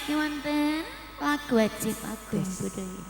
Niki wonten lagu wajib Agung Budaya.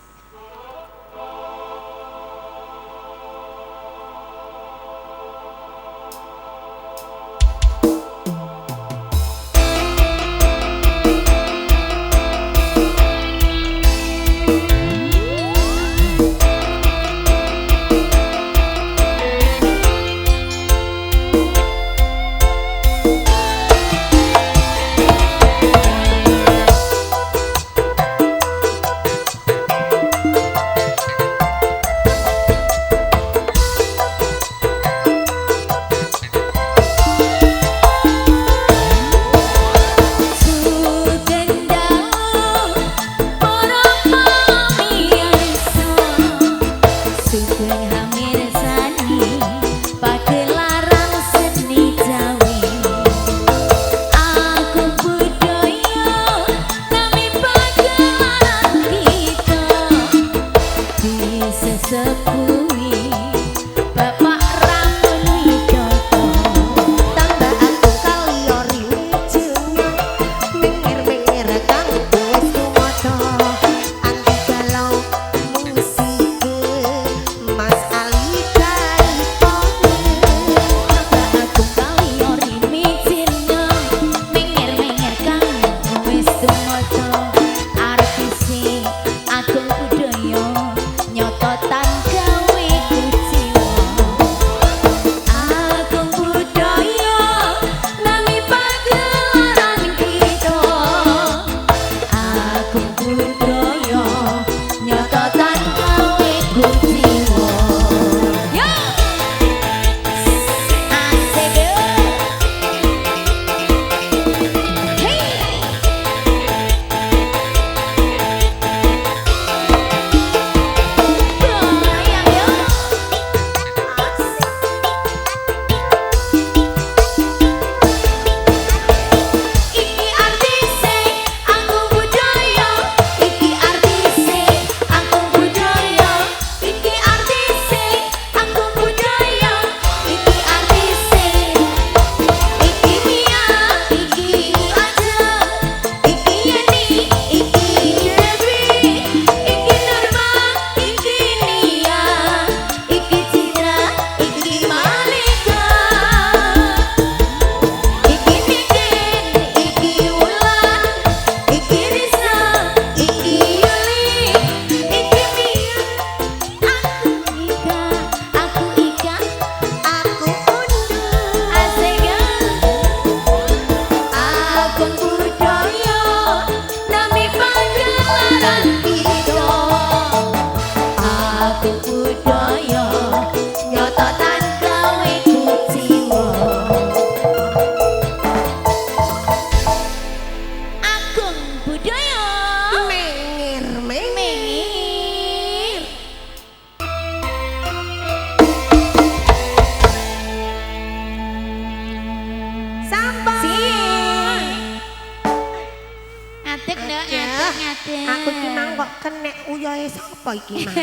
Aku ki mang kok kenek uyohe sapa iki mang?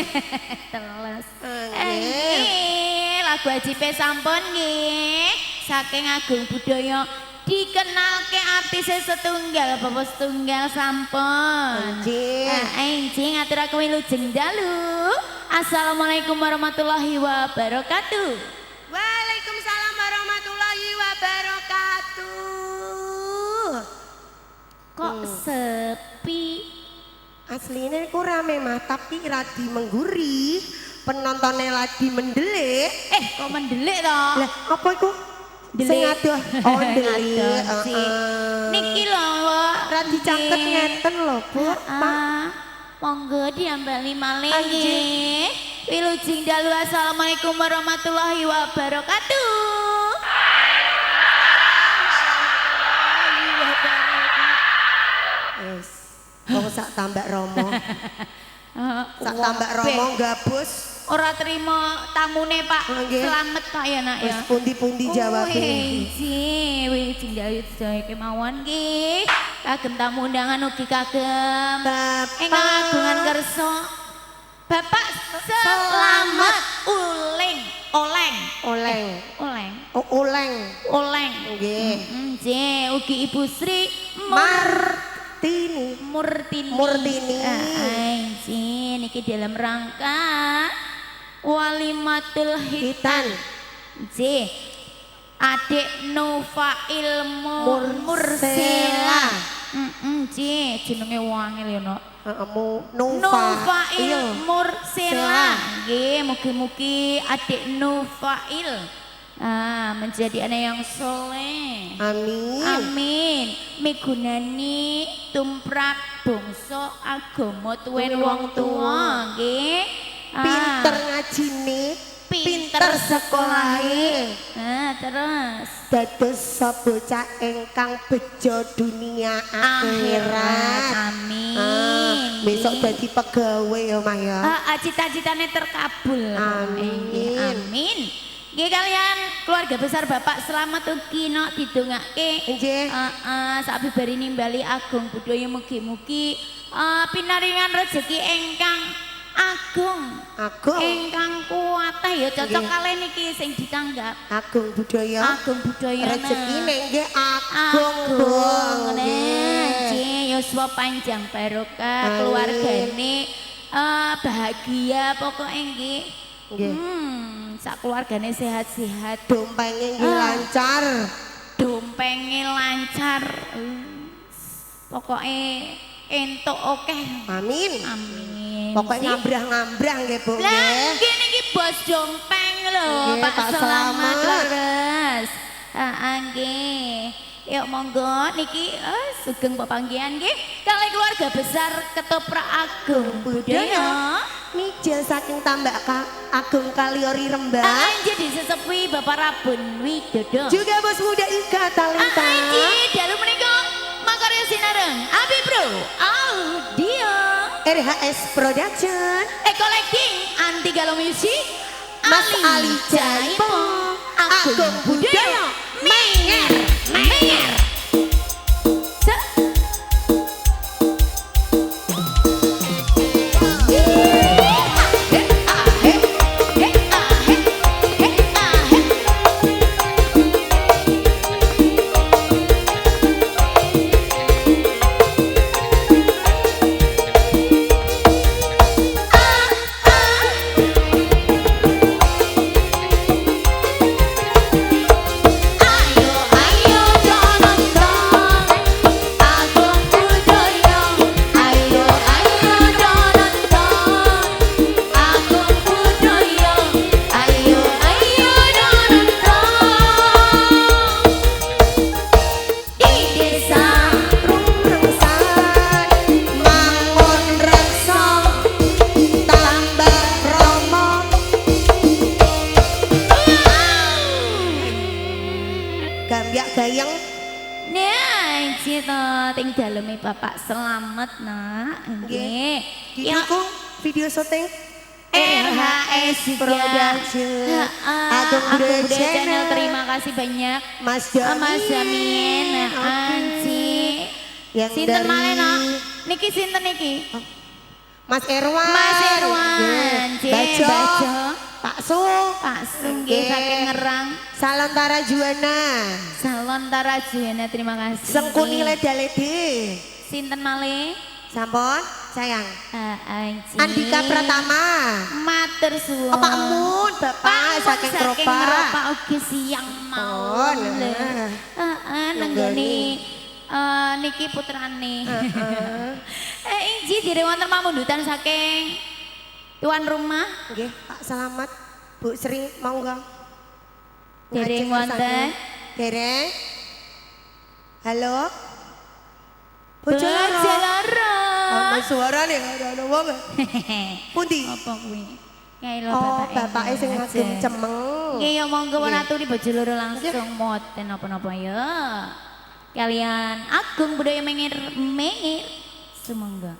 Teles. Nggih. Lagu ajibe sampun nggih. Saking Agung Budaya dikenalke artis setunggal bapak setunggal sampun. Nggih ngaturaken wilujeng dalu. Assalamualaikum warahmatullahi wabarakatuh. Waalaikumsalam warahmatullahi wabarakatuh. Kok sepi? Asline ku rame mah tapi radi mengguri. Penontonnya lagi mendelik. Kok mendelik toh? Lah apa iku? Sing adoh. Oh ndelik. Niki lho, radi cangket ngeten lho, Bu. Monggo diambali malih nggih. Wilujeng dalu assalamualaikum warahmatullahi wabarakatuh. Wong sak tambak romo. Sak tambak romo gabus. Ora trima tamune Pak. Selamat Pak ya nak ya. Wis pundi-pundi jawabe. Wilujeng dalu sedaya kemawon nggih. Kagem tamu undangan ugi kagem ingkang agungan kersa Bapak Selamat Oleng. Nggih. Nggih, ugi Ibu Sri Murtini. Anjir, niki dalam rangka Walimatul Hitan. J. Adik Nufail Mursela. J. Jenenge wangil ya, Nok. Nufail Mursela. Nggih, mugi-mugi Adik Nufail menjadi anak yang soleh. Amin. Migunani tumrap bangsa agama tuwin wong tuwa nggih. Pinter ngajine, pinter sekolahe. Terus dados bocah ingkang bejo dunia akhirat. Amin. Besok dadi pegawai ya Mah ya. Cita-citane terkabul. Amin. Nggih kalian keluarga besar Bapak Slamet ugi nok didongake. Nggih. Sabibari nimbali Agung Budaya mugi-mugi pinaringan rezeki ingkang agung. Ingkang kuwatah ya cocok kalian niki sing ditanggap. Agung Budaya. Rezekine nggih agung. Nggih, yuswa panjang barokah keluargane bahagia pokoknya nggih. Sak keluargane sehat-sehat, dompenge lancar. Pokoknya entuk akeh. Amin. Pokoknya ngambrah-ngambrah nggih Bu. Lah nggih niki bos dompeng lho, Pak Slamet leres. Nggih. Yuk monggo niki sugeng pepanggihan nggih kali keluarga besar Ketoprak Agung Budaya. Mijil saking Tambak Agung Kaliori Rembang. Jadi disesepi Bapak Rabun Widodo. Juga bos muda Ika Talenta. Dalu menika makarya sinareng Abi Bro Audio, RHS Production, Collecting Anti Galau Music, Mas Ali Jaipo, Agung Budaya, Menger. Gayeng. Nah, cita ting daleme Bapak Slamet nak. Nggih. Didukung video syuting RHS Production, Agung Budaya Channel. Terima kasih banyak Mas Jamin. Anci. Sinten malih nak? Niki sinten niki? Mas Erwan. Bajo. Pak Su nggih saking Ngerang. Salontara Juwana, terima kasih. Sengkuni leda-lede. Sinten malih? Sampun, sayang. Anci. Andika Pratama. Matur suwun. Pak Mun, Bapak saking Ropa ugi siang mawon. Nenggone niki putrane. Inji dire wonten pamundutan saking tuan rumah. Nggih, Pak Slamet, Bu Sri, monggo. Dereng wonten. Dereng. Halo. Bojo loro. Ana suarane ana wong. Pundi? Apa kuwi? Nyai lho bapake sing ngagem cemeng. Nggih ya monggo aturi bojo loro langsung moten napa-napa ya. Kalian Agung Budaya Menger. Sumangga.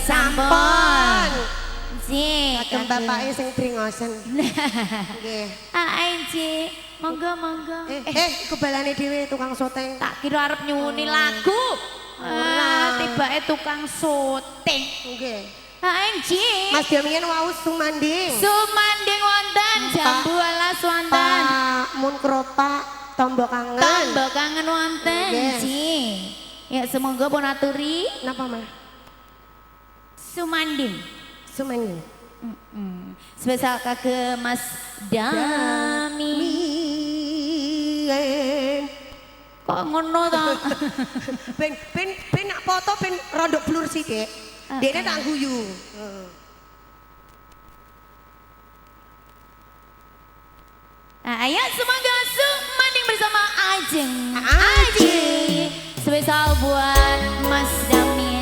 Sampun. Ji, Kagem bapake sing bringosen. Nggih. Ji, monggo. Iku balane dhewe tukang syuting. Tak kira arep nyuwuni lagu. Tibake tukang syuting. Nggih. Ji. Mas Damian wau sumanding. Sumanding wonten jambu alas wonten. Pak mun kropak tombok kangen. Tombok kangen wonten, Ji. Ya semoga pun aturi. Napa, Mas? Sumanding. Spesial kagem Mas Dami. Kok ngono to? Ben nak foto ben rondok blur sithik. Dene tak guyu. Ayo semoga sumanding bersama Ajeng. Ajeng. Spesial buat Mas Dami.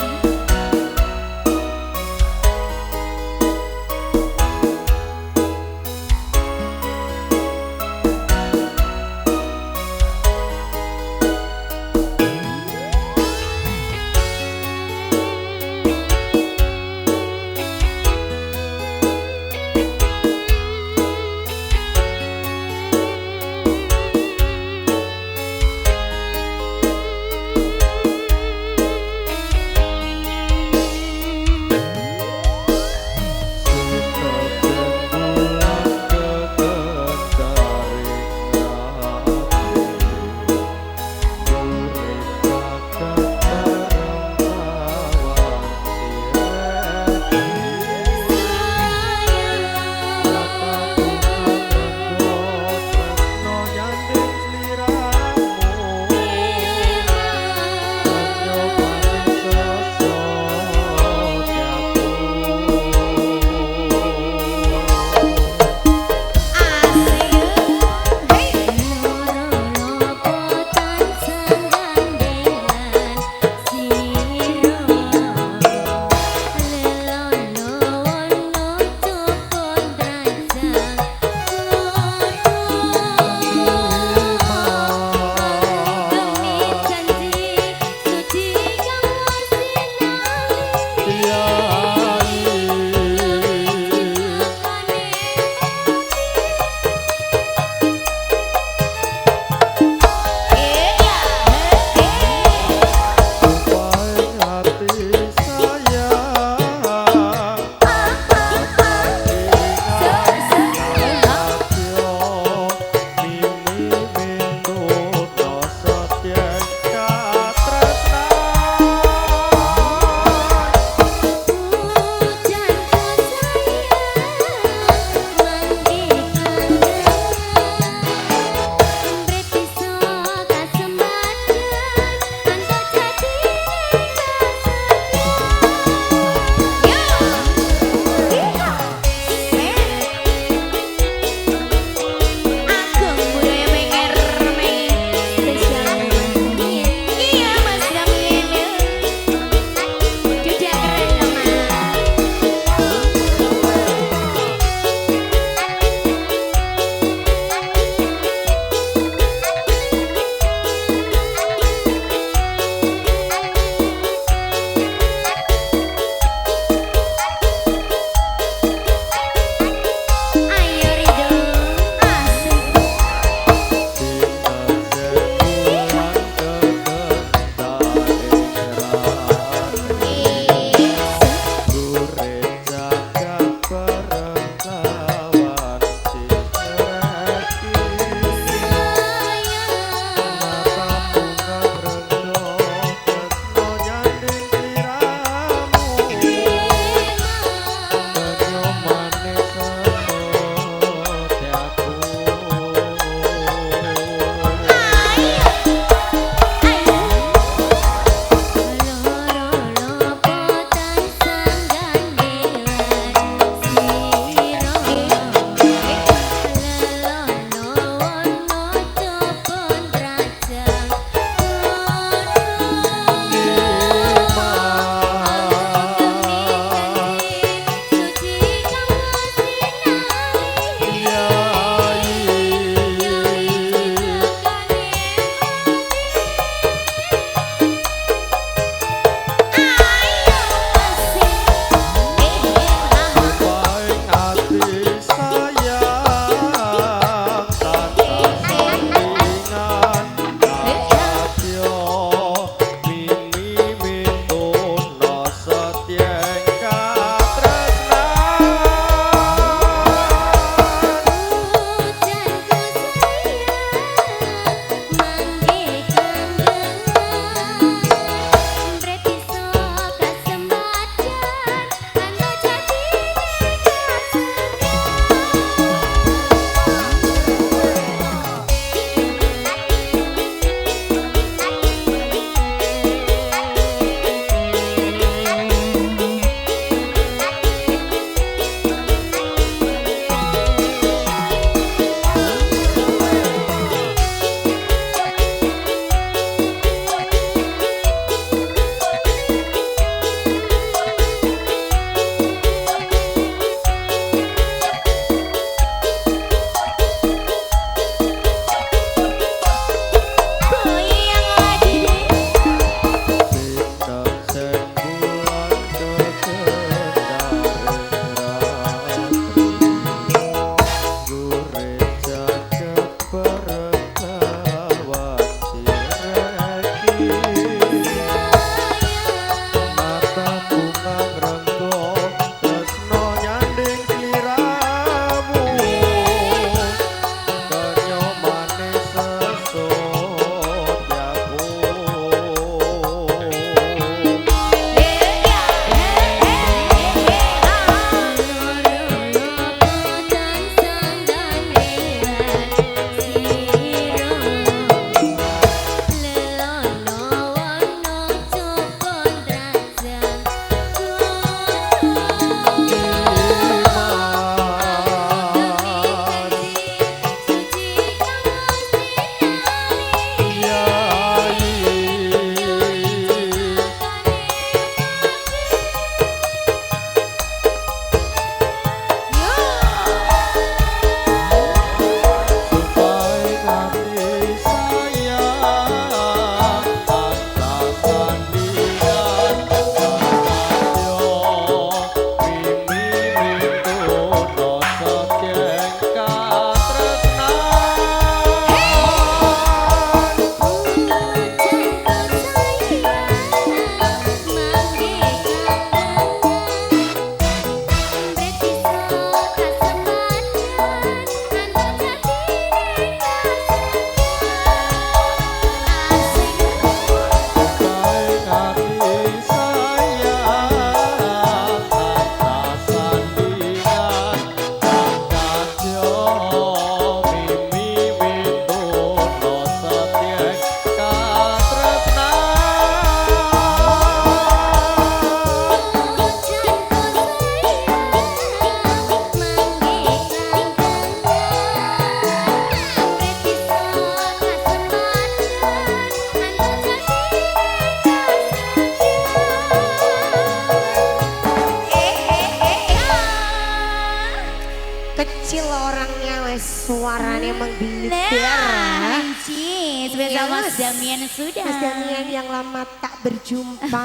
suaranya menggelegar. Nah, Anji, spesial Yes. Mas Damian sudah. Mas Damian yang lama tak berjumpa.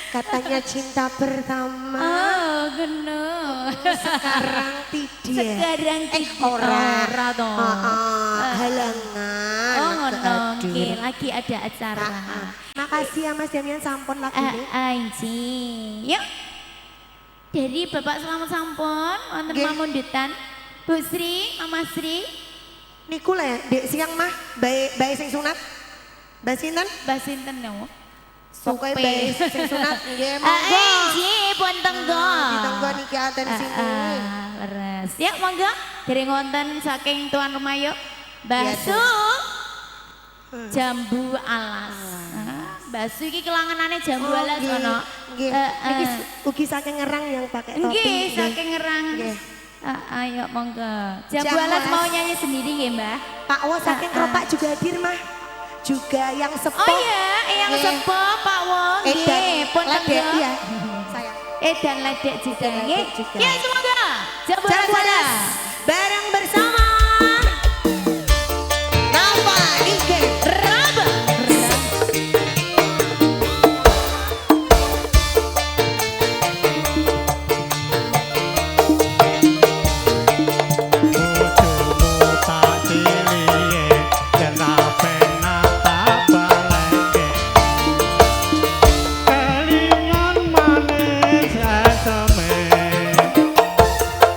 Katanya cinta pertama. Oh, geno. Sekarang tidak. Sekarang ora toh. Halangan. Oh, ngono. Aduh. Oke, lagi ada acara. Makasih ya Mas Damian sampun lagi nih. Anji. Yuk. Dari Bapak Selamat sampun wonten Nggih. pamundutan. Bu Sri, Mama Sri, Niku le, dek siang mah, bae sing sunat. Mbak sinten? Mbak sinten no? Pokoke Supe. bae sing sunat. Nggih, monggo. Anji, pun tenggo. Ditunggu niki aten sini. Leres. Ya, monggo. Dari ngonten saking tuan rumah yuk. Mbah Iya, Su. Jambu alas. Mbak Su iki kelanganane jambu alas nggih, ono. Nggih. Niki ugi saking ngerang yang pakai topi. Nggih, saking ngerang. Nggih. Ayo monggo. Jambu Jambu alas alas. mau nyanyi sendiri nggih, Mbah? Pak Wo saking keropak juga hadir mah. Juga yang sepuh. Oh iya, yang Nggih. sepuh Pak Wong nggih, pun Ledek, tenggo. iya. Saya. Dan ledek juga Ledek nggih. juga. Ya, semoga jambu Jalan alas. bareng bersama. Napa Ike Raba. Bojomu tak ciliye yen ra penak tak baleke kelingan manis eseme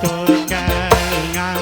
tur kelingan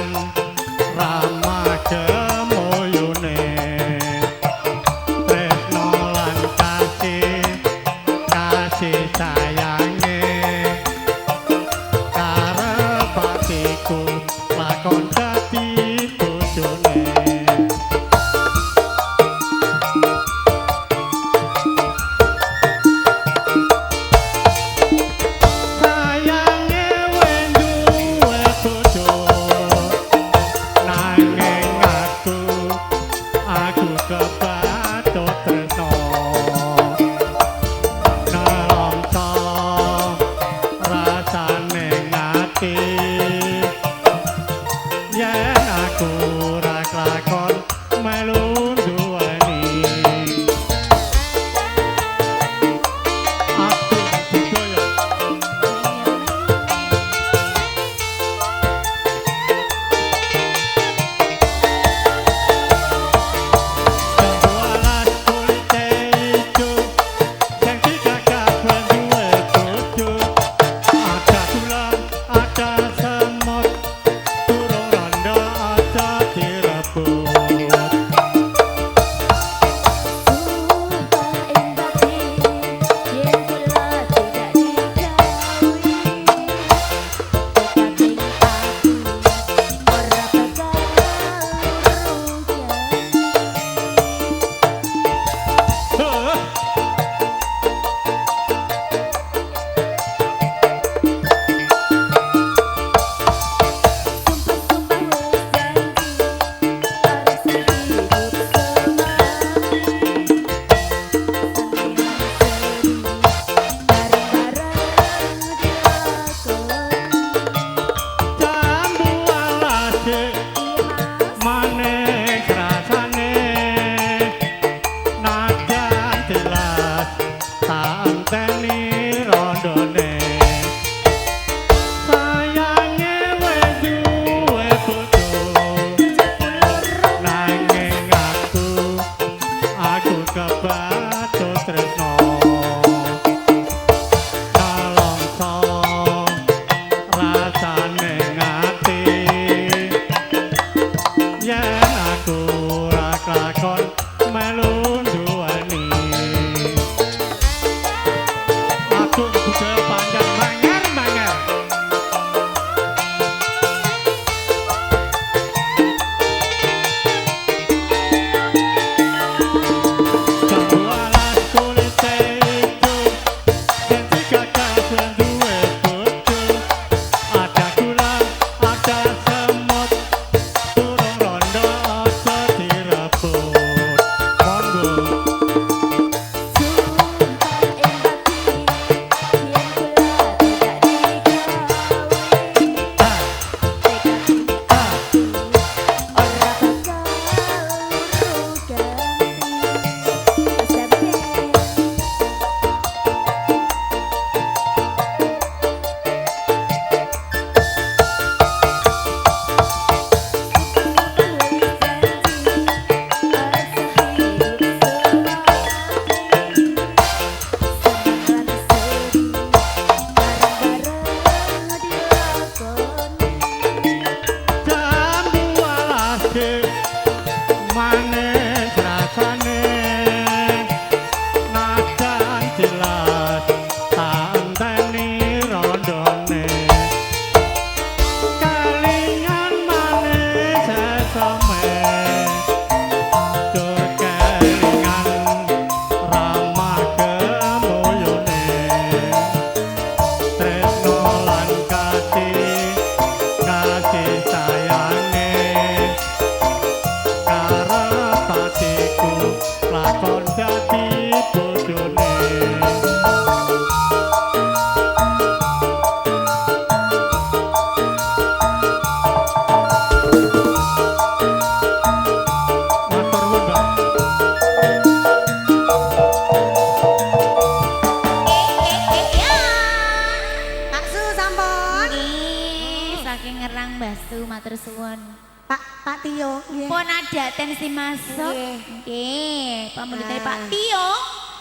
suwun. Pak Tio. Nggih. Pun ada tensi masuk. Nggih. Nggih, pamulite Ah. Pak Tio.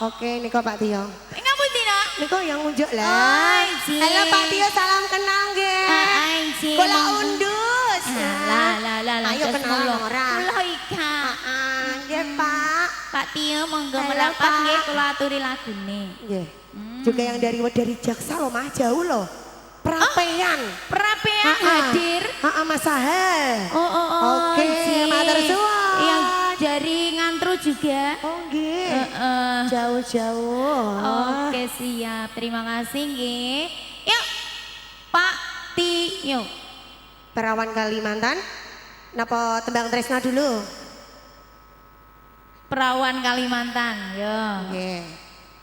Oke, niko Pak Tio. Ngapunten, Nak. Niko yang unjuk Oh, lah. Inci. Halo Pak Tio, salam kenal nggih. Inci. Kula undus. Lah, Ayo terus kenalan mulu. ora. Kula Ika. Nggih Pak. Pak Tio monggo Halo, merapat Pak. nggih kula aturi lagune. Nggih. Juga yang dari Jaksa loh Mah, jauh loh. Perapean. Perapean hadir. Mas Sahel. Oh, Oke, Inci. matur suwun. Yang dari ngantru juga. Oh nggih. Heeh. Jauh-jauh. Oke, siap. Terima kasih nggih. Yuk. Pak Tio. Perawan Kalimantan. Napa tembang Tresna dulu? Perawan Kalimantan. Yo. Nggih.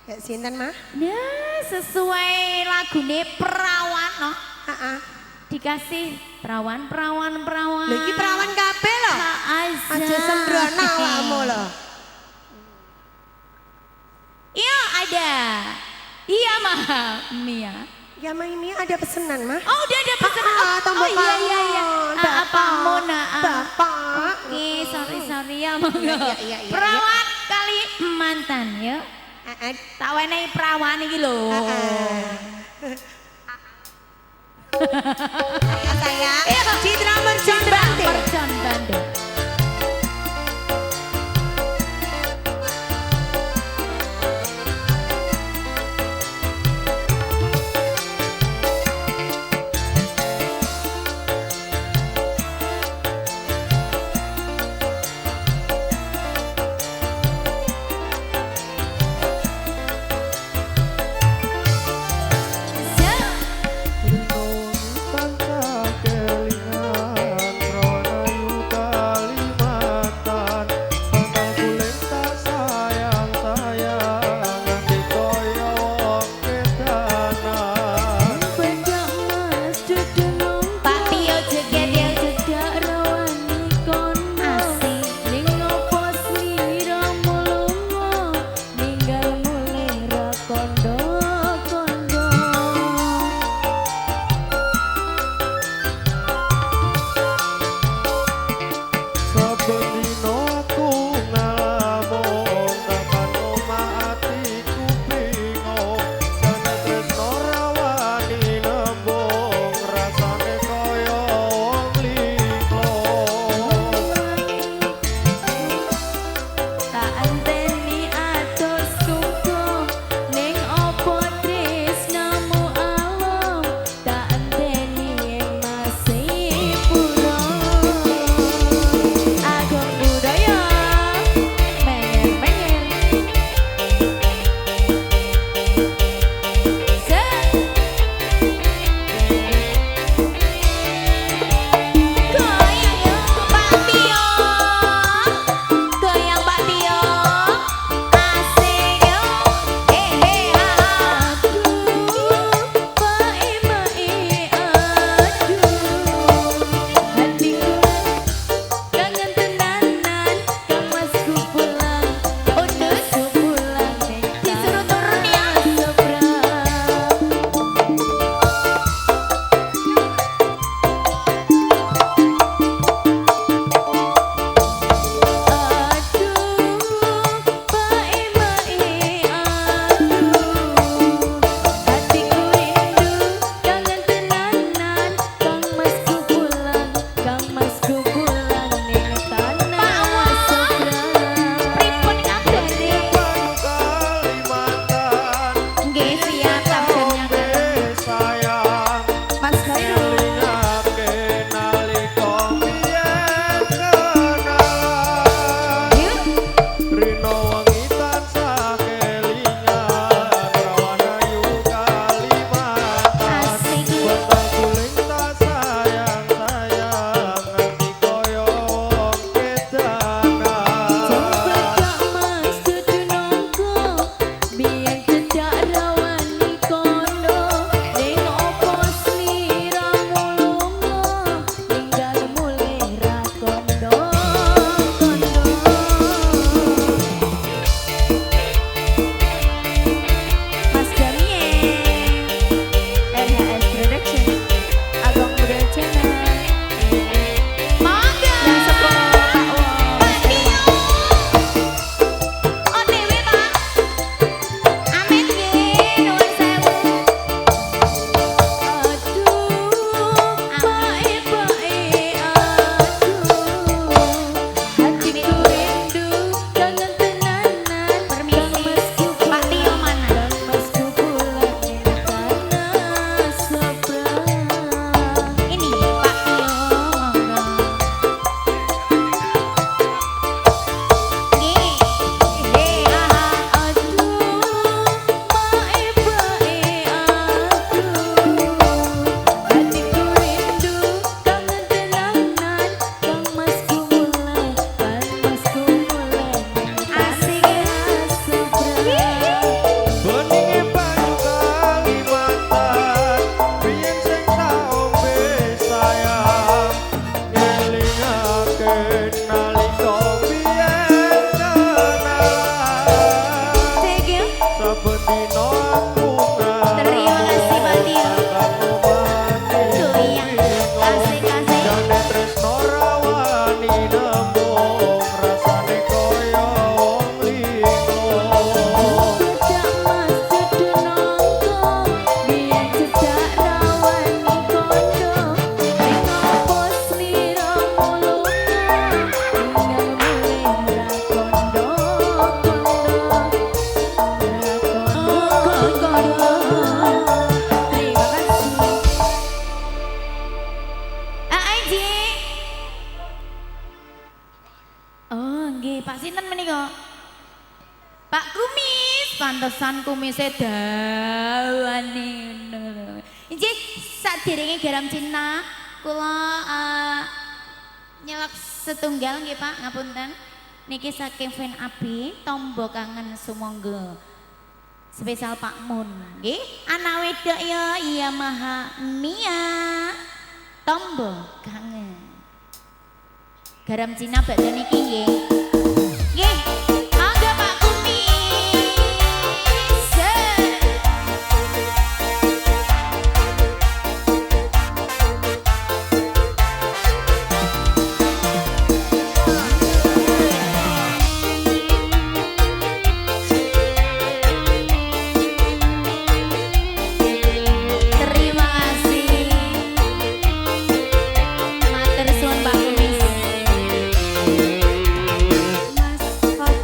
Ya sinten Mah? Nah, sesuai lagune perawan no. Heeh. Dikasih perawan. Lha iki perawan kabeh lho. Aja sembrono awakmu lho. Iya ada. Iya mah Mia. Ya Mah ini ada pesanan Mah. Oh udah ada pesanan. Tombol Oh iya. Bapak. Pamun. Bapak. Oke, sorry ya monggo. Iya. Perawan Kalimantan ya. Tak wenehi perawan iki lho. Saya Citra Mercon Bantil. Mercon Bandung. Tansah kelingan rono saben dina aku Terima kasih Pak Tio. Doyan, kasih-kasih. jane tresno rawani nembung rasane kaya wong linglung Cedak mas cedak nongko, biar cedak rawani kondo. Ngopo slira mulunga, tinggal mulih rakondo kondo. Terima kasih. Aji. Oh, nggih, Pak sinten menika? Pak Kumis, pantesan kumisnya dawane ngono. Injih, sadèrènge garam Cina, kula nyelak setunggal nggih Pak, ngapunten. Niki saking fan Abi, tombo kangen sumangga. Spesial Pak Mun, nggih. Anak wedok ya Yamaha Mia. Tombo kangen. Garam Cina bakda niki nggih. Nggih. Mangga Pak Kumis. Terima kasih. Matur suwun Pak Kumis. Mas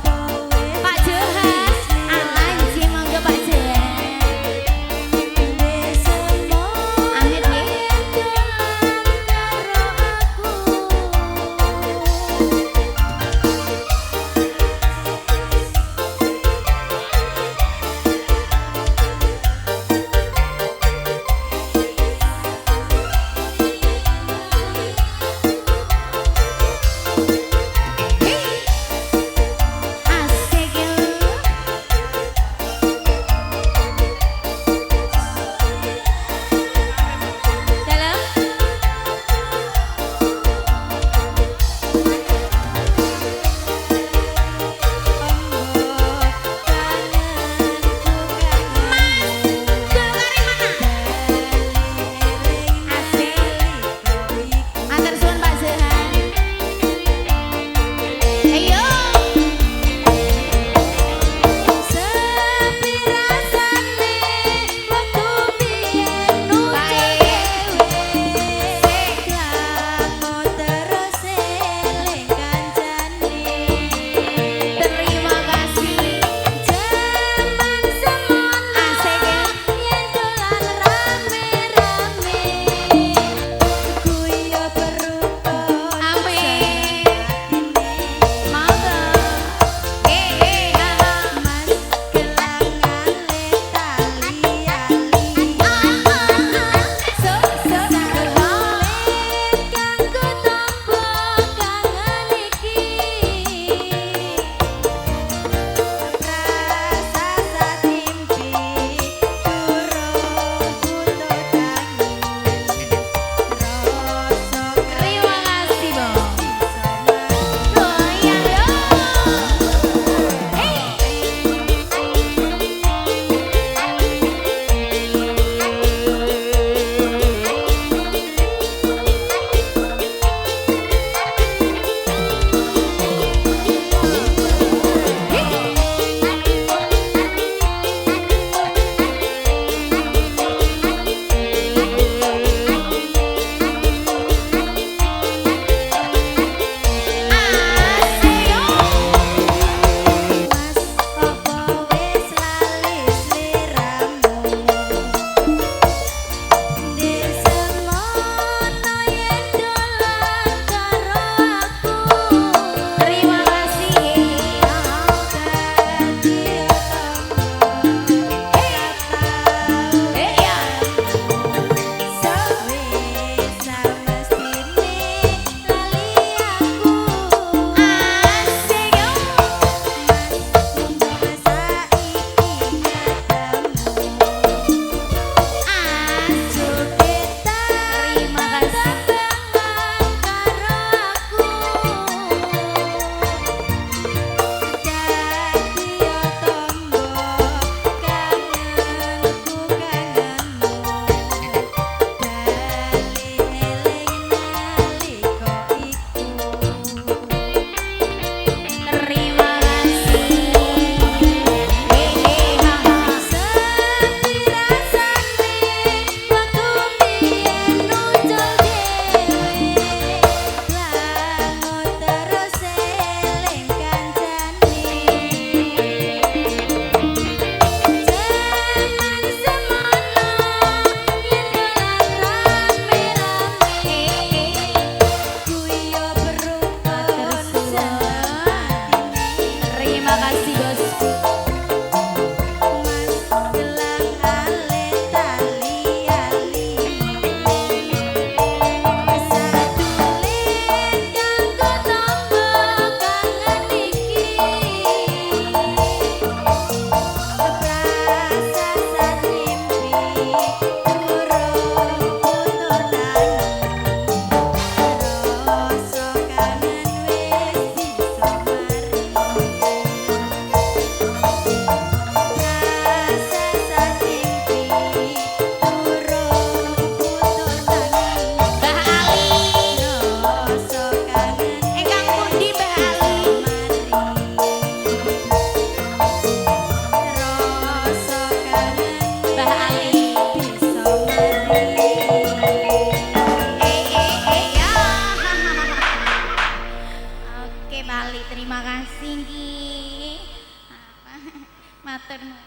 matur nuwun.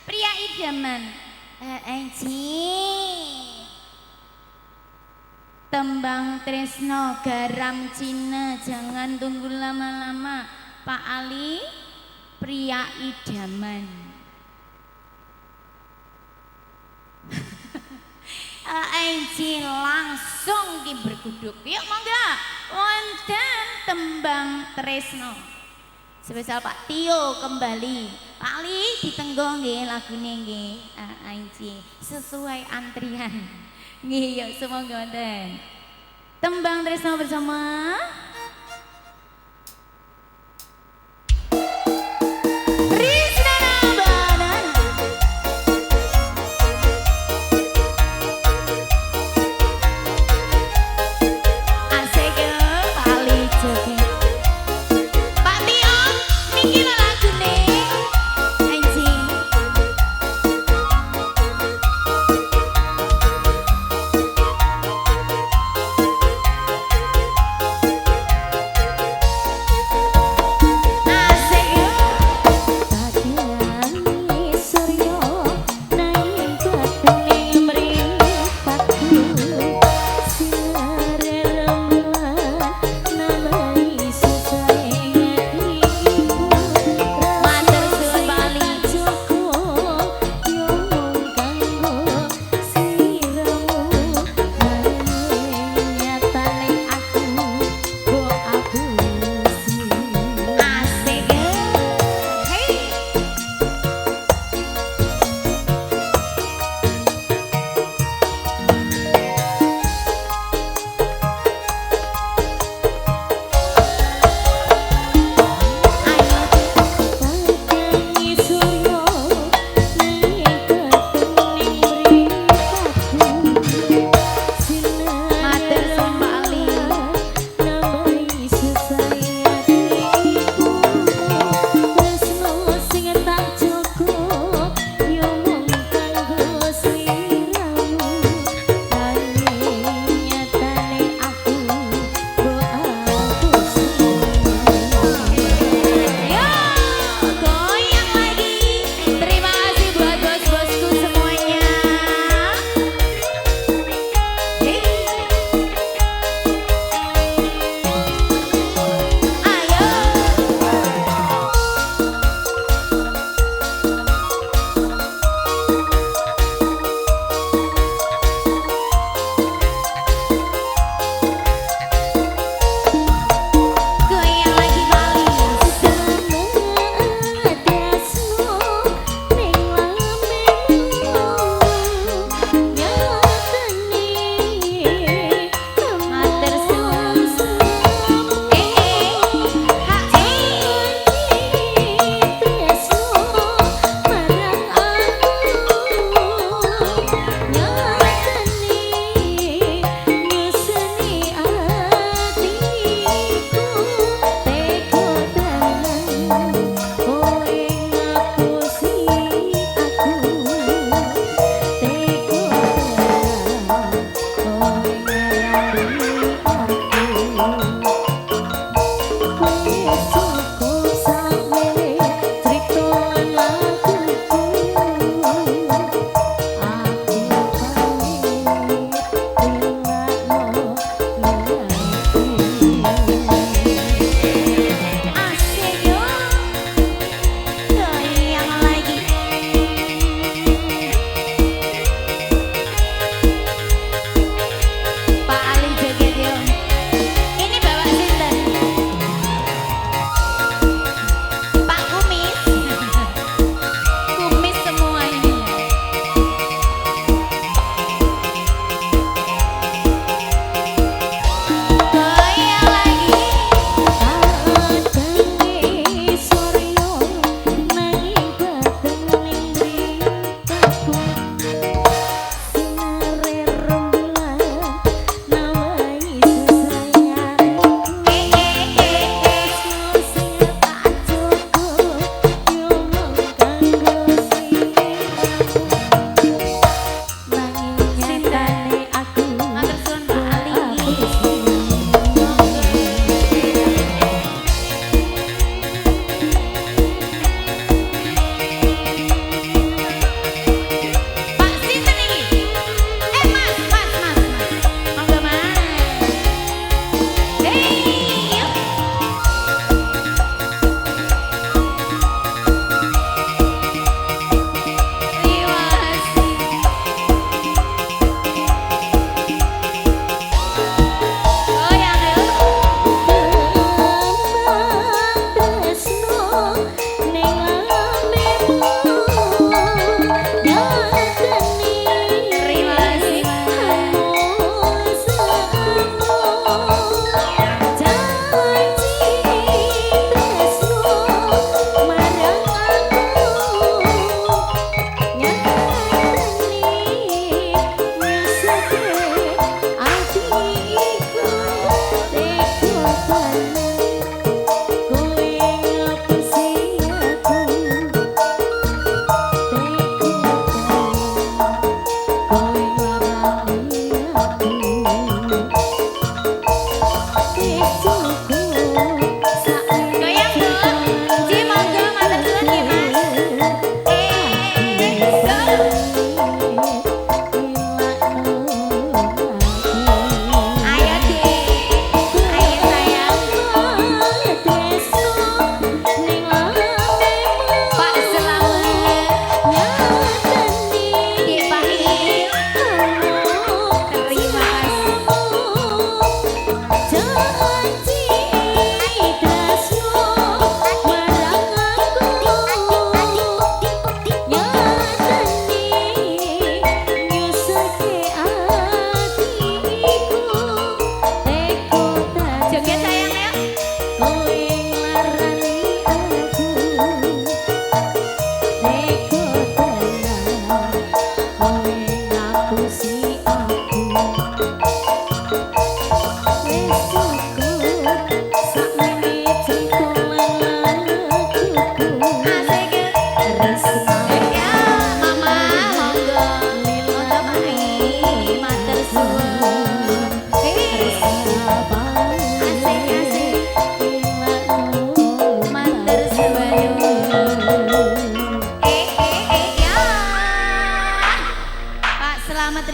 Pria idaman. Aji. Tembang tresno garam Cina, jangan tunggu lama-lama. Pak Ali, pria idaman. Aji langsung ki berguduk. Yuk monggo. Wonten tembang tresno. Spesial Pak Tio kembali. Pak Ali ditenggo nggih lagune nggih. Aji sesuai antrian. Nggih yuk semoga wonten. Tembang tresno bersama Rizna Nabana. Asik ya Pak Ali joget. Pak Tio niki lho lagune. Aji.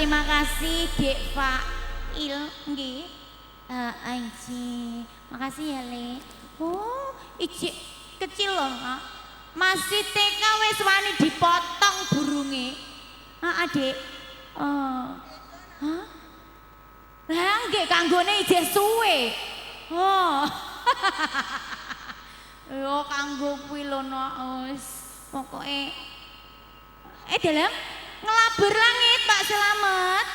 terima kasih Dek Fail nggih. Anji, makasih ya Le. Oh, ijik kecil loh. Masih TK wis wani dipotong burunge. Adik. Hah? Lah nggih kanggone ijek suwe. Oh. Yo kanggo kuwi lho wis pokoke dalam ngelabur langit Pak Selamet.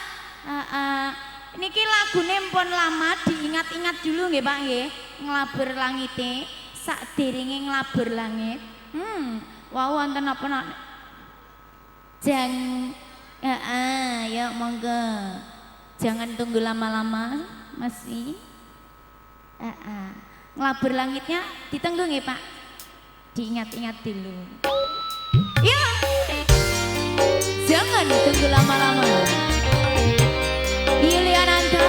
Niki lagune mpun lama diingat-ingat dulu nggih Pak nggih. Ngelabur langite sakderenge ngelabur langit. Wow wonten apa nak? Ya monggo. Jangan tunggu lama-lama masih. Ngelabur langitnya ditunggu nggih Pak. Diingat-ingat dulu. Ya. Jangan tunggu lama-lama. Yuliananta.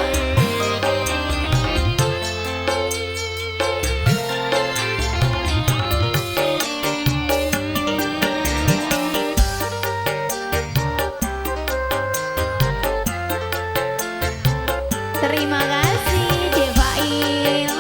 Terima kasih Dek Fail.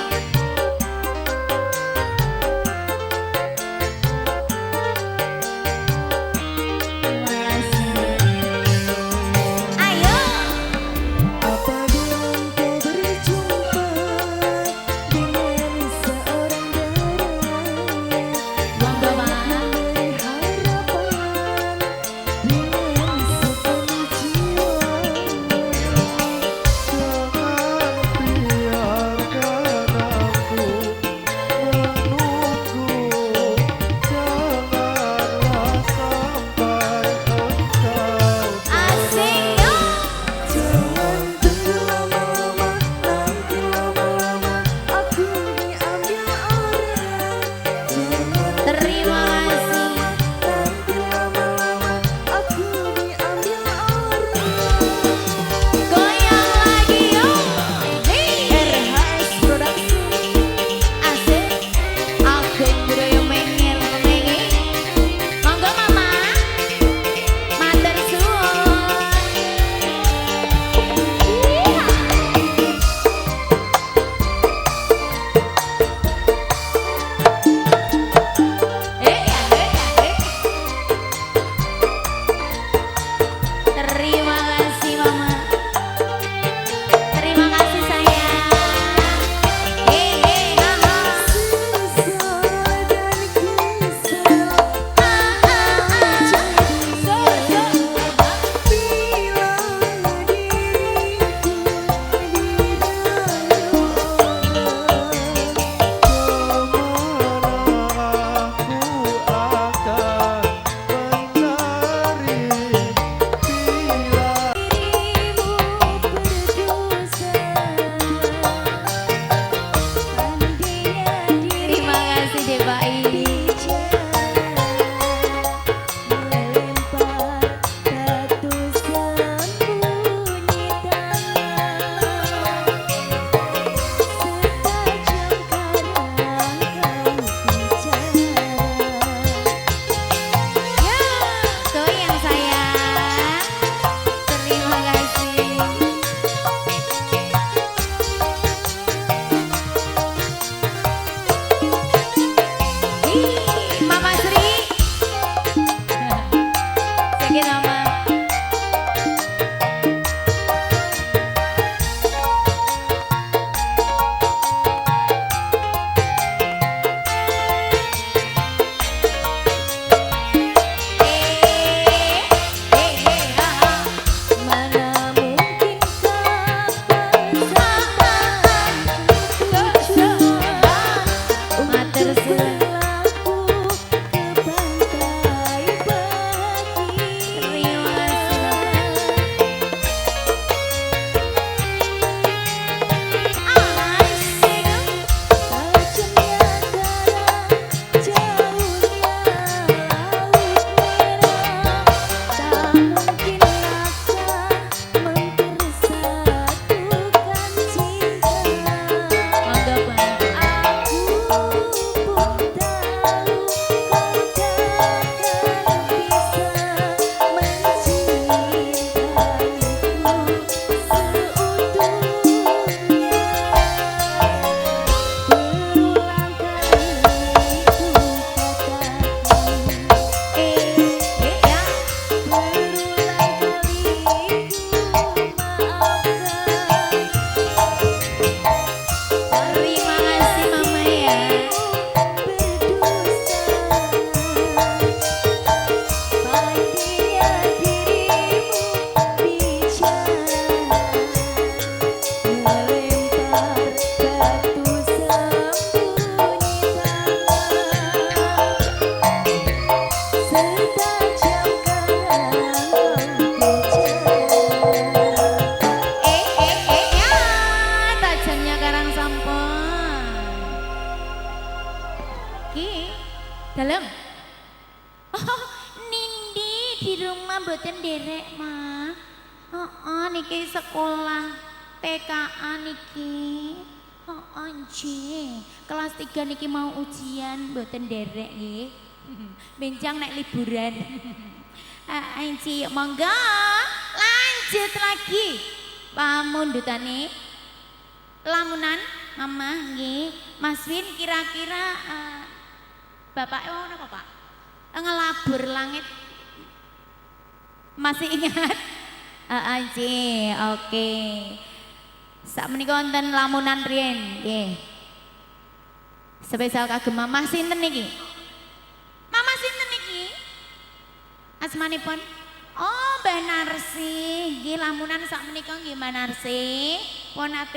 di rumah mboten nderek, Mak. Heeh, niki sekolah TKA niki. Heeh, nggih. Kelas 3 niki mau ujian mboten nderek nggih. Benjang nek liburan. Anci, monggo lanjut lagi. Pamundutane lamunan Mama nggih. Mas Win kira-kira Bapak napa, Pak? Ngelabur langit. Masih ingat? Anci, oke. Sakmenika wonten lamunan riyen nggih. Spesial kagem Mama sinten niki? Mama sinten niki? Asmanipun? Oh, Mbak Narsi. Nggih lamunan sakmenika nggih Mbak Narsi. Pun